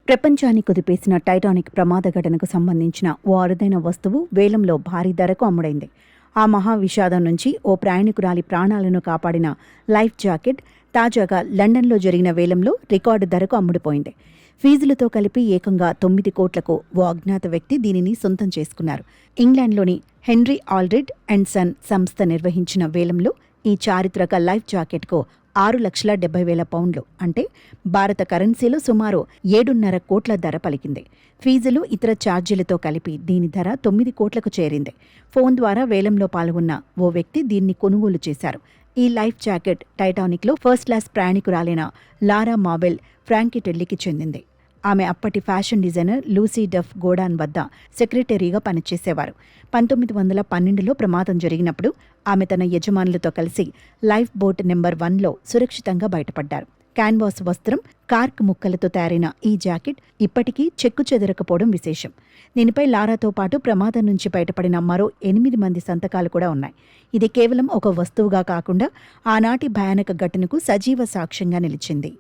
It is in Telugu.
ప్రపంచాన్ని కుదిపేసిన టైటానిక్ ప్రమాద ఘటనకు సంబంధించిన ఓ అరుదైన వస్తువు వేలంలో భారీ ధరకు అమ్ముడైంది. ఆ మహా విషాదం నుంచి ఓ ప్రయాణికురాలి ప్రాణాలను కాపాడిన లైఫ్ జాకెట్ తాజాగా లండన్లో జరిగిన వేలంలో రికార్డు ధరకు అమ్ముడుపోయింది. ఫీజులతో కలిపి ఏకంగా 9 కోట్లకు ఓ అజ్ఞాత వ్యక్తి దీనిని సొంతం చేసుకున్నారు. ఇంగ్లాండ్లోని హెన్రీ ఆల్డ్రిడ్ అండ్ సన్ సంస్థ నిర్వహించిన వేలంలో ఈ చారిత్రక లైఫ్ జాకెట్కు 6,70,000 పౌండ్లు అంటే భారత కరెన్సీలో సుమారు 7.5 కోట్ల ధర పలికింది. ఫీజులు ఇతర ఛార్జీలతో కలిపి దీని ధర 9 కోట్లకు చేరింది. ఫోన్ ద్వారా వేలంలో పాల్గొన్న ఓ వ్యక్తి దీన్ని కొనుగోలు చేశారు. ఈ లైఫ్ జాకెట్ టైటానిక్లో ఫస్ట్ క్లాస్ ప్రయాణికురాలైన లారా మాబెల్ ఫ్రాంకిటెల్లీకి చెందింది. ఆమె అప్పటి ఫ్యాషన్ డిజైనర్ లూసీ డఫ్ గోడాన్ వద్ద సెక్రటరీగా పనిచేసేవారు. 1912లో ప్రమాదం జరిగినప్పుడు ఆమె తన యజమానులతో కలిసి లైఫ్ బోట్ నెంబర్ 1లో సురక్షితంగా బయటపడ్డారు. క్యాన్వాస్ వస్త్రం, కార్క్ ముక్కలతో తయారైన ఈ జాకెట్ ఇప్పటికీ చెక్కు చెదరకపోవడం విశేషం. దీనిపై లారాతో పాటు ప్రమాదం నుంచి బయటపడిన మరో 8 మంది సంతకాలు కూడా ఉన్నాయి. ఇది కేవలం ఒక వస్తువుగా కాకుండా ఆనాటి భయానక ఘటనకు సజీవ సాక్ష్యంగా నిలిచింది.